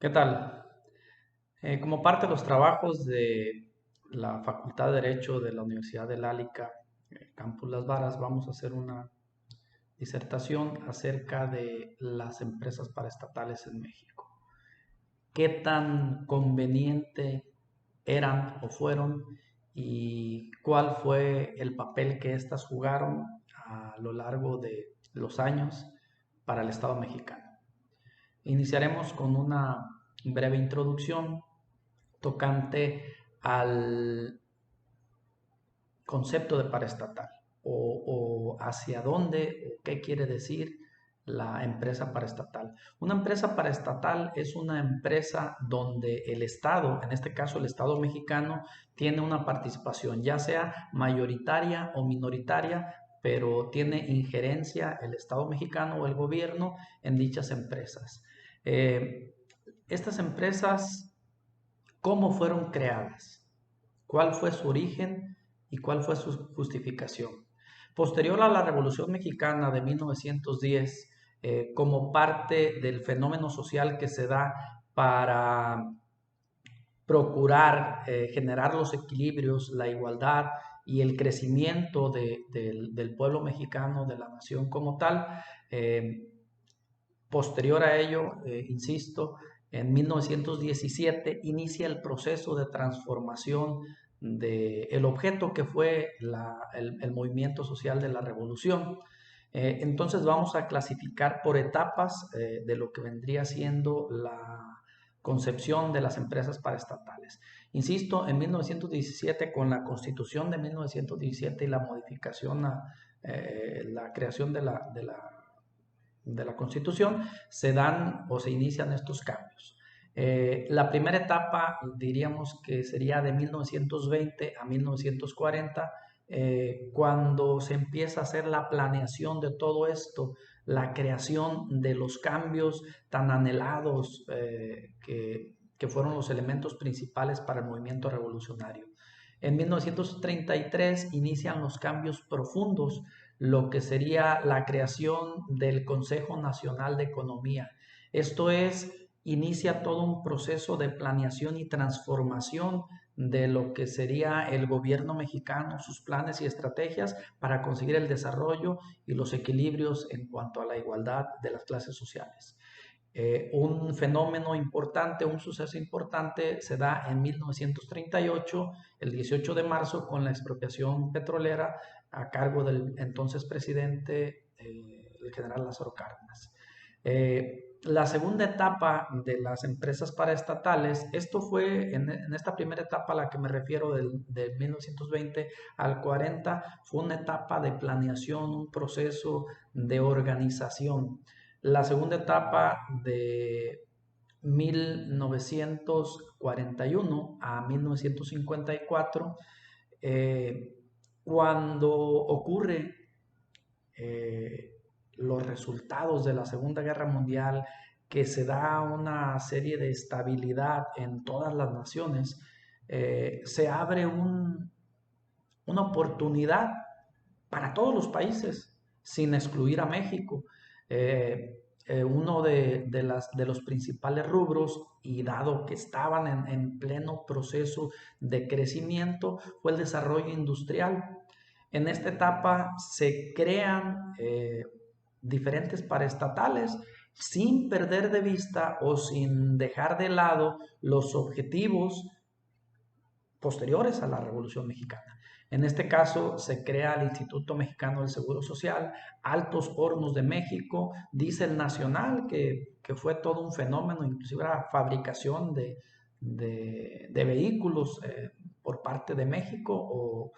¿Qué tal? Como parte de los trabajos de la Facultad de Derecho de la Universidad de Lálica, Campus Las Varas, vamos a hacer una disertación acerca de las empresas paraestatales en México. ¿Qué tan conveniente eran o fueron y cuál fue el papel que éstas jugaron a lo largo de los años para el Estado mexicano? Iniciaremos con una breve introducción tocante al concepto de paraestatal o hacia dónde o qué quiere decir la empresa paraestatal. Una empresa paraestatal es una empresa donde el Estado, en este caso el Estado mexicano, tiene una participación, ya sea mayoritaria o minoritaria, pero tiene injerencia el Estado mexicano o el gobierno en dichas empresas. Eh, estas empresas, ¿cómo fueron creadas? ¿Cuál fue su origen y cuál fue su justificación? Posterior a la Revolución Mexicana de 1910, como parte del fenómeno social que se da para procurar generar los equilibrios, la igualdad y el crecimiento del pueblo mexicano, de la nación como tal, posterior a ello, insisto, en 1917 inicia el proceso de transformación del objeto que fue el movimiento social de la revolución. Entonces vamos a clasificar por etapas de lo que vendría siendo la concepción de las empresas paraestatales. Insisto, en 1917, con la Constitución de 1917 y la modificación, la creación de la Constitución, se dan o se inician estos cambios. La primera etapa, diríamos que sería de 1920 a 1940, cuando se empieza a hacer la planeación de todo esto, la creación de los cambios tan anhelados que fueron los elementos principales para el movimiento revolucionario. En 1933 inician los cambios profundos, lo que sería la creación del Consejo Nacional de Economía. Esto es, inicia todo un proceso de planeación y transformación de lo que sería el gobierno mexicano, sus planes y estrategias para conseguir el desarrollo y los equilibrios en cuanto a la igualdad de las clases sociales. Un fenómeno importante, un suceso importante se da en 1938, el 18 de marzo, con la expropiación petrolera a cargo del entonces presidente, el general Lázaro Cárdenas. La segunda etapa de las empresas paraestatales, esto fue en esta primera etapa a la que me refiero del 1920 al 40, fue una etapa de planeación, un proceso de organización. La segunda etapa de 1941 a 1954, eh, cuando ocurre los resultados de la Segunda Guerra Mundial, que se da una serie de estabilidad en todas las naciones, se abre una oportunidad para todos los países, sin excluir a México. Uno de los principales rubros, y dado que estaban en pleno proceso de crecimiento, fue el desarrollo industrial. En esta etapa se crean diferentes paraestatales sin perder de vista o sin dejar de lado los objetivos posteriores a la Revolución Mexicana. En este caso se crea el Instituto Mexicano del Seguro Social, Altos Hornos de México, Diesel Nacional, que fue todo un fenómeno, inclusive la fabricación de vehículos por parte de México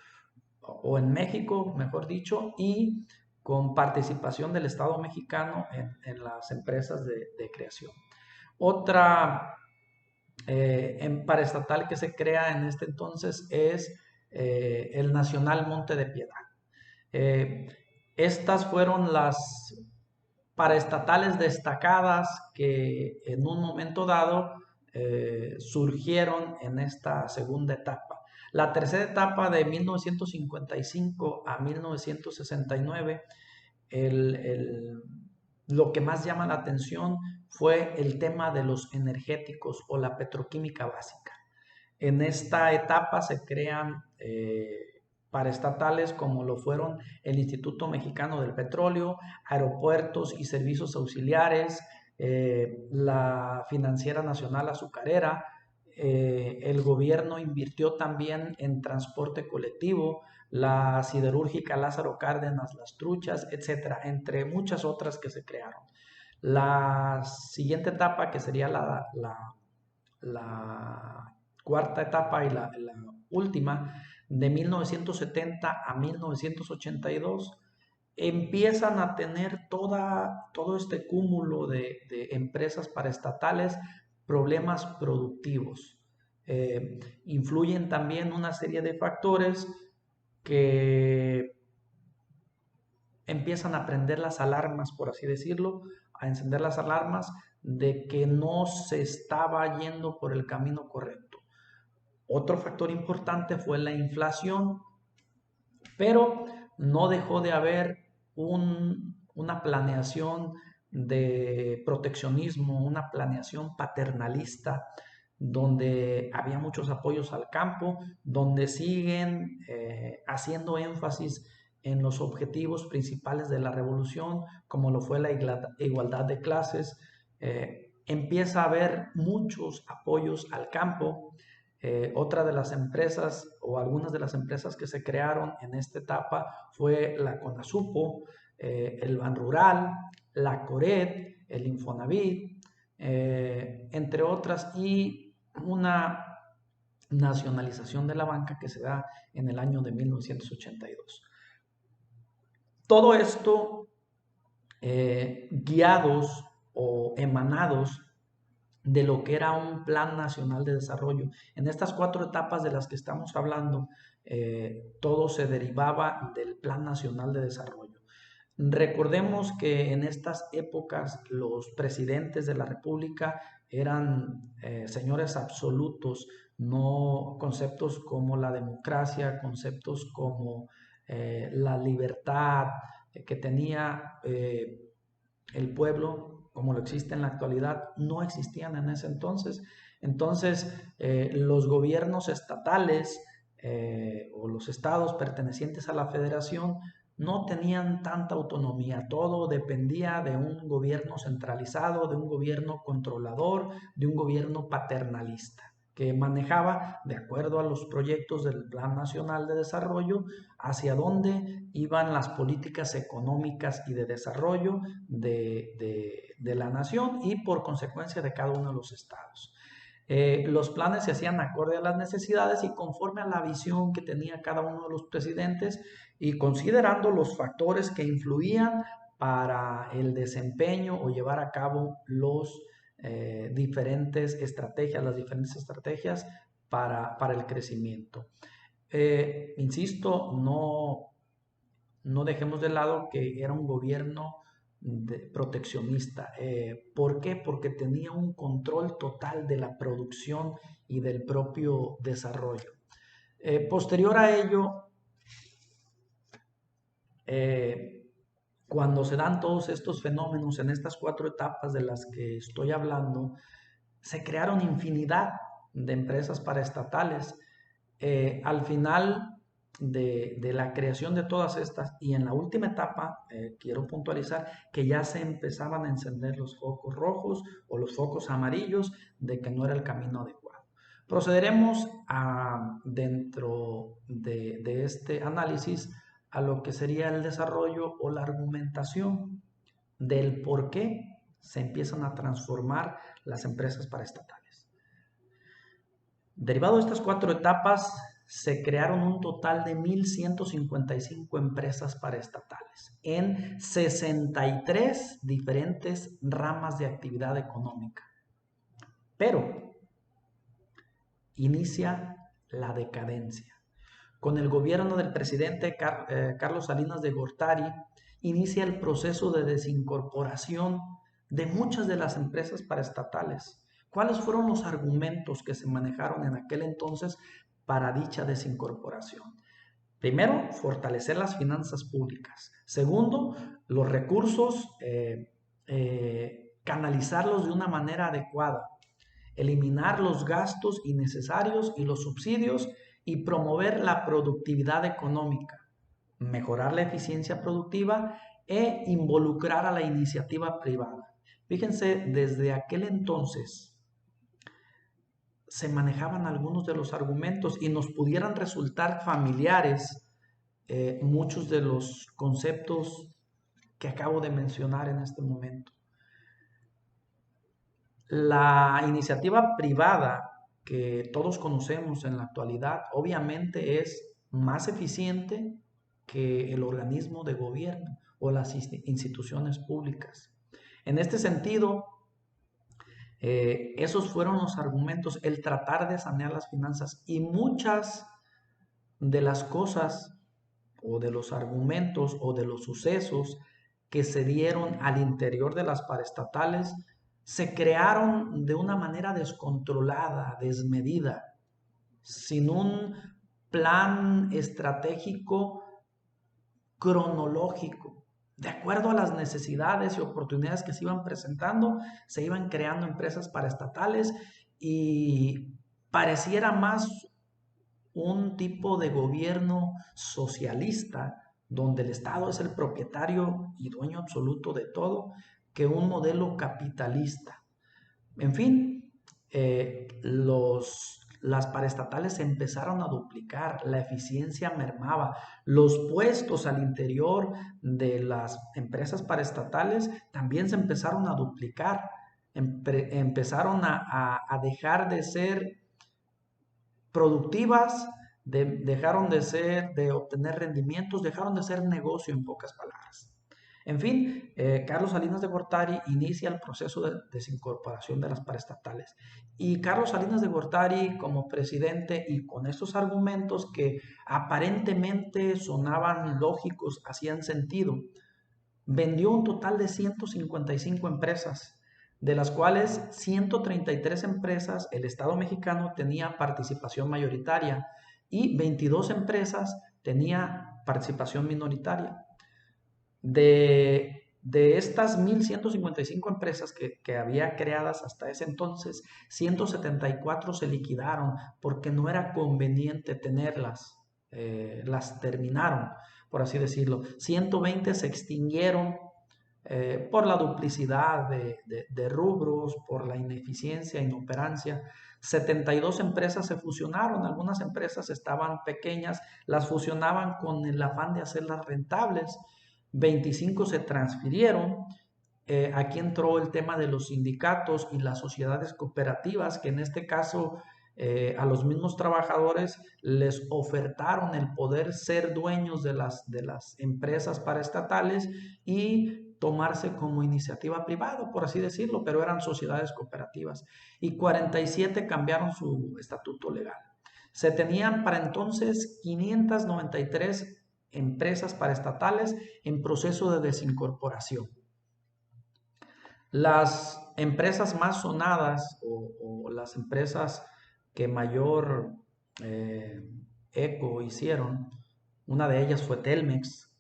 o en México, mejor dicho, y con participación del Estado mexicano en las empresas de creación. Otra en paraestatal que se crea en este entonces es el Nacional Monte de Piedad. Eh, Estas fueron las paraestatales destacadas que en un momento dado surgieron en esta segunda etapa. La tercera etapa de 1955 a 1969, el lo que más llama la atención fue el tema de los energéticos o la petroquímica básica. En esta etapa se crean paraestatales como lo fueron el Instituto Mexicano del Petróleo, aeropuertos y servicios auxiliares, la Financiera Nacional Azucarera. El gobierno invirtió también en transporte colectivo, la siderúrgica Lázaro Cárdenas, Las Truchas, etcétera, entre muchas otras que se crearon. La siguiente etapa, que sería la cuarta etapa y la última, de 1970 a 1982, empiezan a tener todo este cúmulo de empresas paraestatales problemas productivos. Influyen también una serie de factores que empiezan a prender las alarmas, por así decirlo, a encender las alarmas de que no se estaba yendo por el camino correcto. Otro factor importante fue la inflación, pero no dejó de haber una planeación de proteccionismo, una planeación paternalista, donde había muchos apoyos al campo, donde siguen haciendo énfasis en los objetivos principales de la revolución, como lo fue la igualdad de clases. Empieza a haber muchos apoyos al campo. Otra de las empresas o algunas de las empresas que se crearon en esta etapa fue la CONASUPO, el Banrural, la CORED, el Infonavit, entre otras, y una nacionalización de la banca que se da en el año de 1982. Todo esto guiados o emanados de lo que era un plan nacional de desarrollo. En estas 4 etapas de las que estamos hablando, todo se derivaba del plan nacional de desarrollo. Recordemos que en estas épocas los presidentes de la República eran señores absolutos, no conceptos como la democracia, conceptos como la libertad que tenía el pueblo, como lo existe en la actualidad, no existían en ese entonces. Entonces, los gobiernos estatales o los estados pertenecientes a la federación no tenían tanta autonomía, todo dependía de un gobierno centralizado, de un gobierno controlador, de un gobierno paternalista, que manejaba, de acuerdo a los proyectos del Plan Nacional de Desarrollo, hacia dónde iban las políticas económicas y de desarrollo de la nación y por consecuencia de cada uno de los estados. Los planes se hacían acorde a las necesidades y conforme a la visión que tenía cada uno de los presidentes y considerando los factores que influían para el desempeño o llevar a cabo las diferentes estrategias para el crecimiento. Insisto, no dejemos de lado que era un gobierno proteccionista. ¿Por qué? Porque tenía un control total de la producción y del propio desarrollo. Posterior a ello, cuando se dan todos estos fenómenos en estas 4 etapas de las que estoy hablando, se crearon infinidad de empresas paraestatales. Al final de la creación de todas estas y en la última etapa, quiero puntualizar que ya se empezaban a encender los focos rojos o los focos amarillos de que no era el camino adecuado. Procederemos dentro de este análisis a lo que sería el desarrollo o la argumentación del por qué se empiezan a transformar las empresas paraestatales. Derivado de estas 4 etapas, se crearon un total de 1,155 empresas paraestatales en 63 diferentes ramas de actividad económica. Pero inicia la decadencia. Con el gobierno del presidente Carlos Salinas de Gortari, inicia el proceso de desincorporación de muchas de las empresas paraestatales. ¿Cuáles fueron los argumentos que se manejaron en aquel entonces para dicha desincorporación? Primero, fortalecer las finanzas públicas. Segundo, los recursos canalizarlos de una manera adecuada, eliminar los gastos innecesarios y los subsidios y promover la productividad económica, mejorar la eficiencia productiva e involucrar a la iniciativa privada. Fíjense, desde aquel entonces se manejaban algunos de los argumentos y nos pudieran resultar familiares muchos de los conceptos que acabo de mencionar en este momento. La iniciativa privada que todos conocemos en la actualidad obviamente es más eficiente que el organismo de gobierno o las instituciones públicas. En este sentido, esos fueron los argumentos, el tratar de sanear las finanzas, y muchas de las cosas o de los argumentos o de los sucesos que se dieron al interior de las paraestatales se crearon de una manera descontrolada, desmedida, sin un plan estratégico cronológico. De acuerdo a las necesidades y oportunidades que se iban presentando, se iban creando empresas paraestatales y pareciera más un tipo de gobierno socialista donde el Estado es el propietario y dueño absoluto de todo, que un modelo capitalista. En fin, las paraestatales se empezaron a duplicar, la eficiencia mermaba, los puestos al interior de las empresas paraestatales también se empezaron a duplicar, empezaron a dejar de ser productivas, dejaron de obtener rendimientos, dejaron de ser negocio en pocas palabras. En fin, Carlos Salinas de Gortari inicia el proceso de desincorporación de las paraestatales. Y Carlos Salinas de Gortari, como presidente y con estos argumentos que aparentemente sonaban lógicos, hacían sentido, vendió un total de 155 empresas, de las cuales 133 empresas el Estado mexicano tenía participación mayoritaria y 22 empresas tenía participación minoritaria. De estas 1.155 empresas que había creadas hasta ese entonces, 174 se liquidaron porque no era conveniente tenerlas, las terminaron, por así decirlo. 120 se extinguieron por la duplicidad de rubros, por la ineficiencia, inoperancia. 72 empresas se fusionaron, algunas empresas estaban pequeñas, las fusionaban con el afán de hacerlas rentables. 25 se transfirieron. Aquí entró el tema de los sindicatos y las sociedades cooperativas, que en este caso a los mismos trabajadores les ofertaron el poder ser dueños de las empresas paraestatales y tomarse como iniciativa privada, por así decirlo, pero eran sociedades cooperativas. Y 47 cambiaron su estatuto legal. Se tenían para entonces 593 empresas paraestatales en proceso de desincorporación. Las empresas más sonadas o las empresas que mayor eco hicieron, una de ellas fue Telmex,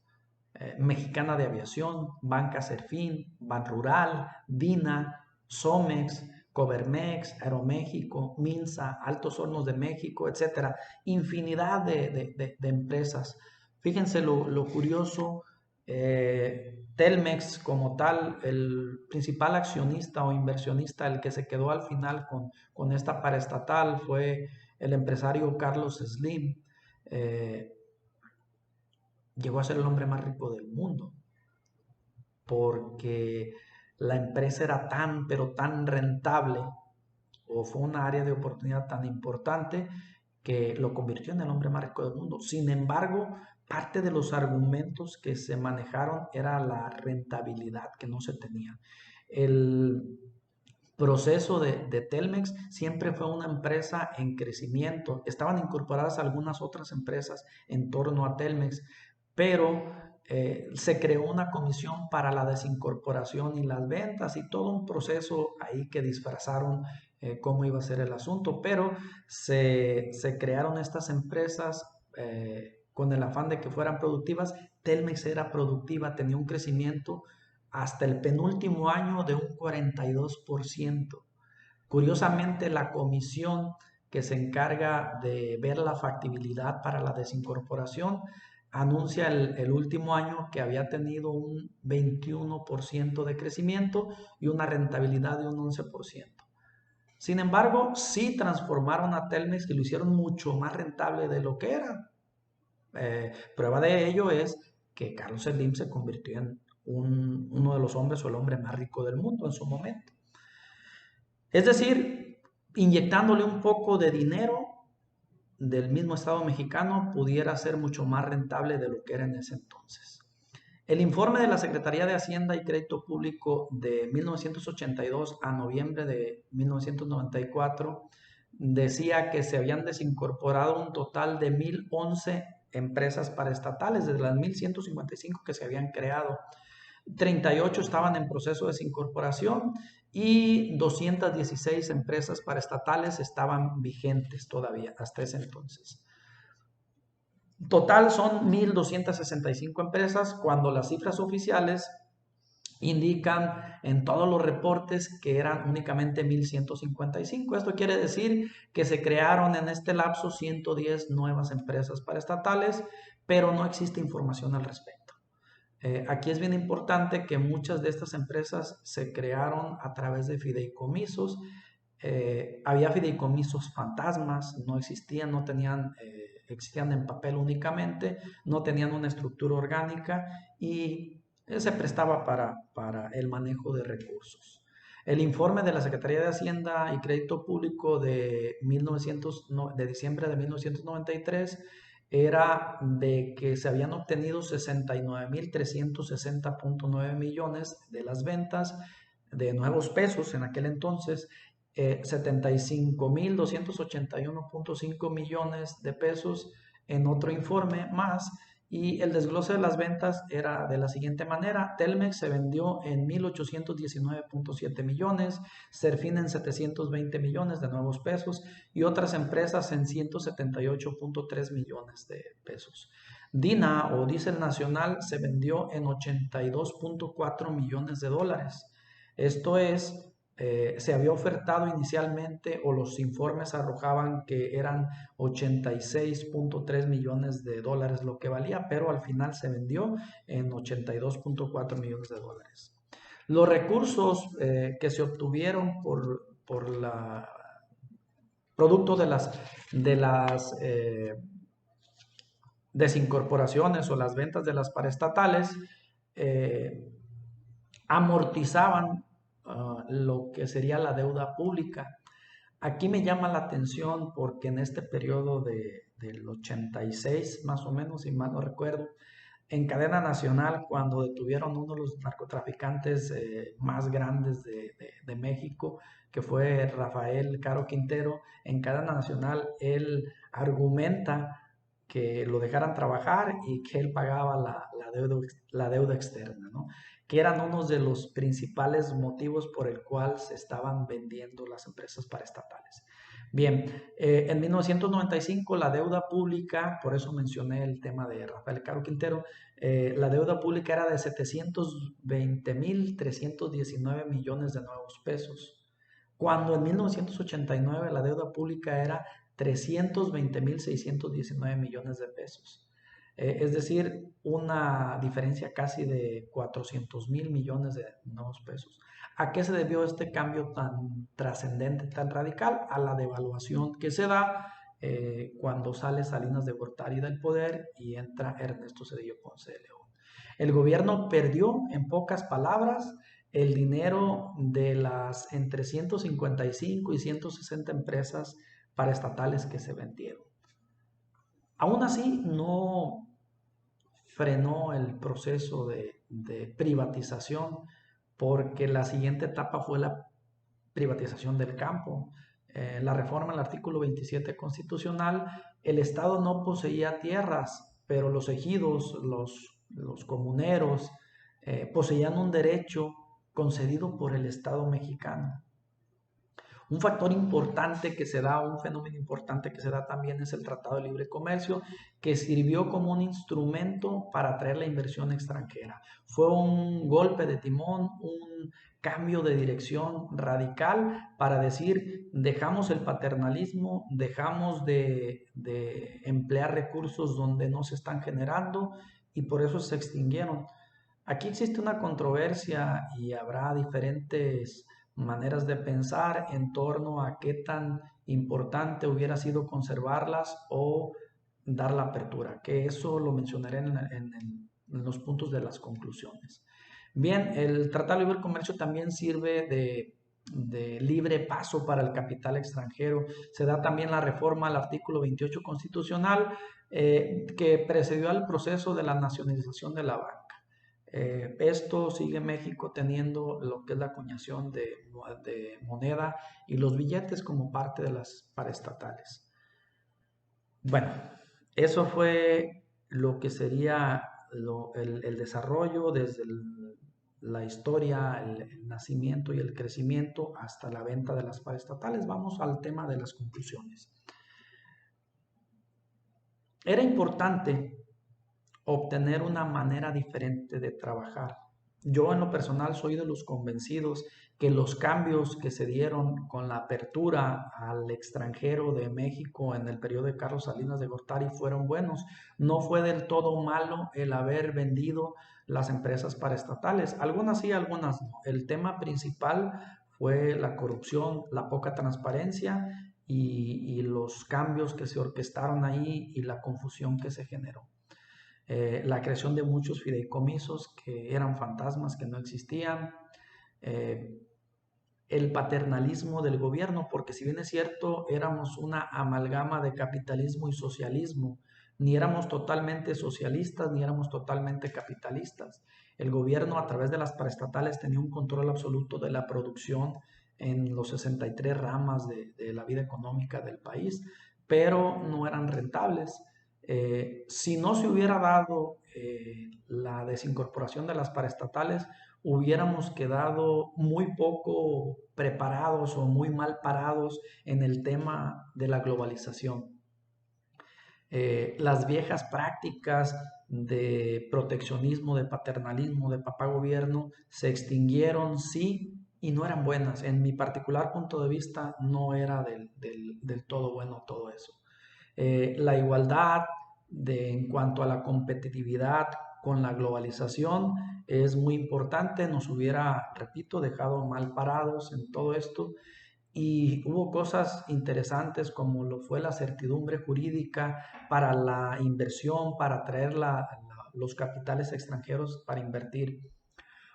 Mexicana de Aviación, Banca Serfín, Banrural, Dina, Somex, Cobermex, Aeroméxico, Minsa, Altos Hornos de México, etcétera. Infinidad de empresas. Fíjense lo curioso, Telmex como tal, el principal accionista o inversionista, el que se quedó al final con esta paraestatal fue el empresario Carlos Slim. Llegó a ser el hombre más rico del mundo porque la empresa era tan, pero tan rentable, o fue una área de oportunidad tan importante que lo convirtió en el hombre más rico del mundo. Sin embargo, parte de los argumentos que se manejaron era la rentabilidad que no se tenía. El proceso de Telmex siempre fue una empresa en crecimiento. Estaban incorporadas algunas otras empresas en torno a Telmex, pero se creó una comisión para la desincorporación y las ventas y todo un proceso ahí que disfrazaron cómo iba a ser el asunto, pero se crearon estas empresas con el afán de que fueran productivas. Telmex era productiva, tenía un crecimiento hasta el penúltimo año de un 42%. Curiosamente, la comisión que se encarga de ver la factibilidad para la desincorporación anuncia el último año que había tenido un 21% de crecimiento y una rentabilidad de un 11%. Sin embargo, sí transformaron a Telmex y lo hicieron mucho más rentable de lo que era. Prueba de ello es que Carlos Slim se convirtió en uno de los hombres o el hombre más rico del mundo en su momento. Es decir, inyectándole un poco de dinero del mismo Estado mexicano pudiera ser mucho más rentable de lo que era en ese entonces. El informe de la Secretaría de Hacienda y Crédito Público de 1982 a noviembre de 1994 decía que se habían desincorporado un total de 1,011 empresas paraestatales, de las 1,155 que se habían creado. 38 estaban en proceso de desincorporación y 216 empresas paraestatales estaban vigentes todavía hasta ese entonces. Total son 1,265 empresas, cuando las cifras oficiales indican en todos los reportes que eran únicamente 1,155. Esto quiere decir que se crearon en este lapso 110 nuevas empresas paraestatales, pero no existe información al respecto. Aquí es bien importante que muchas de estas empresas se crearon a través de fideicomisos. Había fideicomisos fantasmas, no existían, no tenían, existían en papel únicamente, no tenían una estructura orgánica y se prestaba para el manejo de recursos. El informe de la Secretaría de Hacienda y Crédito Público de diciembre de 1993 era de que se habían obtenido 69,360,9 millones de las ventas de nuevos pesos en aquel entonces, 75,281,5 millones de pesos en otro informe más, y el desglose de las ventas era de la siguiente manera: Telmex se vendió en 1,819,7 millones, Serfín en 720 millones de nuevos pesos y otras empresas en 178,3 millones de pesos. DINA o Diesel Nacional se vendió en 82,4 millones de dólares. Esto es, se había ofertado inicialmente, o los informes arrojaban que eran 86,3 millones de dólares lo que valía, pero al final se vendió en 82,4 millones de dólares. Los recursos que se obtuvieron por la producto de las desincorporaciones o las ventas de las paraestatales, amortizaban lo que sería la deuda pública. Aquí me llama la atención porque en este periodo del 86, más o menos, si mal no recuerdo, en cadena nacional, cuando detuvieron uno de los narcotraficantes más grandes de México, que fue Rafael Caro Quintero, en cadena nacional él argumenta que lo dejaran trabajar y que él pagaba la deuda externa, ¿no? Que eran unos de los principales motivos por el cual se estaban vendiendo las empresas paraestatales. Bien, en 1995 la deuda pública, por eso mencioné el tema de Rafael Caro Quintero, la deuda pública era de 720,319 millones de nuevos pesos, cuando en 1989 la deuda pública era 320,619 millones de pesos. Es decir, una diferencia casi de 400,000 millones de nuevos pesos. ¿A qué se debió este cambio tan trascendente, tan radical? A la devaluación que se da cuando sale Salinas de Gortari del poder y entra Ernesto Zedillo Ponce de León. El gobierno perdió, en pocas palabras, el dinero de las entre 155 y 160 empresas paraestatales que se vendieron. Aún así, no frenó el proceso de privatización, porque la siguiente etapa fue la privatización del campo. La reforma al artículo 27 constitucional, el Estado no poseía tierras, pero los ejidos, los comuneros, poseían un derecho concedido por el Estado mexicano. Un factor importante que se da, un fenómeno importante que se da también es el Tratado de Libre Comercio, que sirvió como un instrumento para atraer la inversión extranjera. Fue un golpe de timón, un cambio de dirección radical para decir, dejamos el paternalismo, dejamos de emplear recursos donde no se están generando y por eso se extinguieron. Aquí existe una controversia y habrá diferentes maneras de pensar en torno a qué tan importante hubiera sido conservarlas o dar la apertura, que eso lo mencionaré en los puntos de las conclusiones. Bien, el Tratado de Libre Comercio también sirve de libre paso para el capital extranjero. Se da también la reforma al artículo 28 constitucional que precedió al proceso de la nacionalización de la banca. Esto sigue México teniendo lo que es la acuñación de moneda y los billetes como parte de las paraestatales. Bueno, eso fue lo que sería el desarrollo desde la historia, el nacimiento y el crecimiento hasta la venta de las paraestatales. Vamos al tema de las conclusiones. Era importante obtener una manera diferente de trabajar. Yo en lo personal soy de los convencidos que los cambios que se dieron con la apertura al extranjero de México en el periodo de Carlos Salinas de Gortari fueron buenos. No fue del todo malo el haber vendido las empresas paraestatales. Algunas sí, algunas no. El tema principal fue la corrupción, la poca transparencia y los cambios que se orquestaron ahí y la confusión que se generó. La creación de muchos fideicomisos que eran fantasmas, que no existían, eh, el paternalismo del gobierno, porque si bien es cierto, éramos una amalgama de capitalismo y socialismo, ni éramos totalmente socialistas, ni éramos totalmente capitalistas. El gobierno a través de las paraestatales tenía un control absoluto de la producción en los 63 ramas de la vida económica del país, pero no eran rentables. Si no se hubiera dado la desincorporación de las paraestatales, hubiéramos quedado muy poco preparados o muy mal parados en el tema de la globalización. Las viejas prácticas de proteccionismo, de paternalismo, de papá gobierno, se extinguieron, sí, y no eran buenas. En mi particular punto de vista, no era del todo bueno todo eso. La igualdad en cuanto a la competitividad con la globalización es muy importante, nos hubiera, repito, dejado mal parados en todo esto y hubo cosas interesantes como lo fue la certidumbre jurídica para la inversión, para atraer los capitales extranjeros para invertir.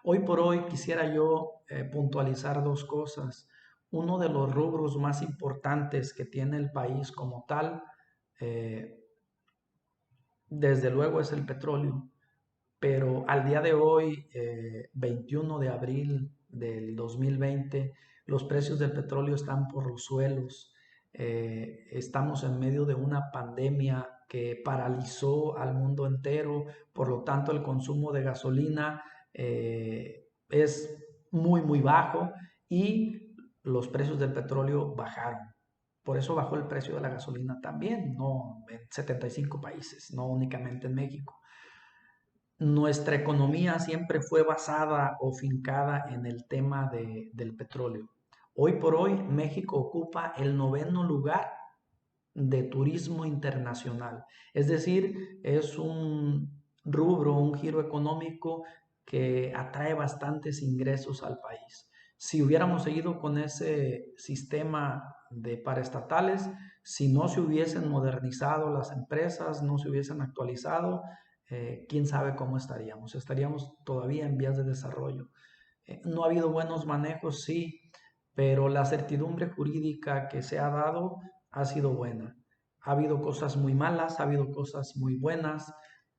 Hoy por hoy quisiera yo puntualizar dos cosas. Uno de los rubros más importantes que tiene el país como tal, eh, desde luego es el petróleo, pero al día de hoy, 21 de abril del 2020, los precios del petróleo están por los suelos. Estamos en medio de una pandemia que paralizó al mundo entero, por lo tanto el consumo de gasolina es muy, muy bajo y los precios del petróleo bajaron. Por eso bajó el precio de la gasolina también, no en 75 países, no únicamente en México. Nuestra economía siempre fue basada o fincada en el tema del petróleo. Hoy por hoy México ocupa el 9º lugar de turismo internacional. Es decir, es un rubro, un giro económico que atrae bastantes ingresos al país. Si hubiéramos seguido con ese sistema de paraestatales, si no se hubiesen modernizado las empresas, no se hubiesen actualizado, quién sabe cómo estaríamos. Estaríamos todavía en vías de desarrollo. No ha habido buenos manejos, sí, pero la certidumbre jurídica que se ha dado ha sido buena. Ha habido cosas muy malas, ha habido cosas muy buenas,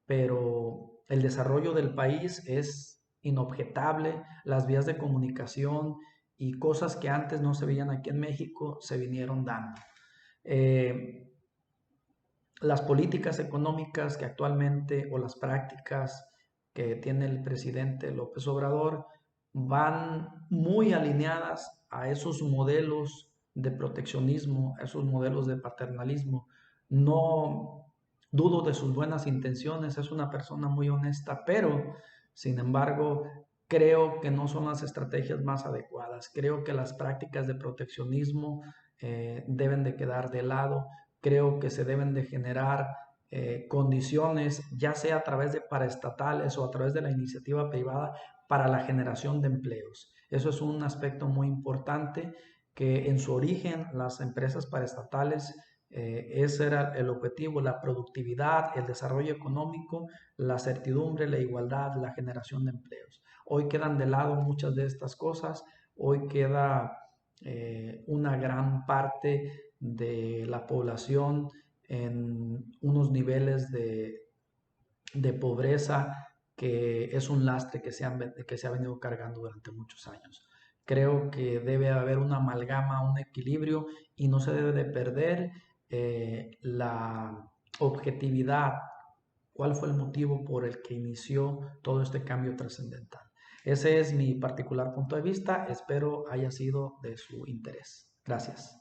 pero el desarrollo del país es inobjetable. Las vías de comunicación y cosas que antes no se veían aquí en México se vinieron dando. Las políticas económicas que actualmente o las prácticas que tiene el presidente López Obrador van muy alineadas a esos modelos de proteccionismo, esos modelos de paternalismo. No dudo de sus buenas intenciones, es una persona muy honesta, pero sin embargo creo que no son las estrategias más adecuadas. Creo que las prácticas de proteccionismo deben de quedar de lado. Creo que se deben de generar condiciones, ya sea a través de paraestatales o a través de la iniciativa privada, para la generación de empleos. Eso es un aspecto muy importante, que en su origen las empresas paraestatales, ese era el objetivo: la productividad, el desarrollo económico, la certidumbre, la igualdad, la generación de empleos. Hoy quedan de lado muchas de estas cosas. Hoy queda una gran parte de la población en unos niveles de pobreza que es un lastre que se ha venido cargando durante muchos años. Creo que debe haber una amalgama, un equilibrio, y no se debe de perder la objetividad. ¿Cuál fue el motivo por el que inició todo este cambio trascendental? Ese es mi particular punto de vista. Espero haya sido de su interés. Gracias.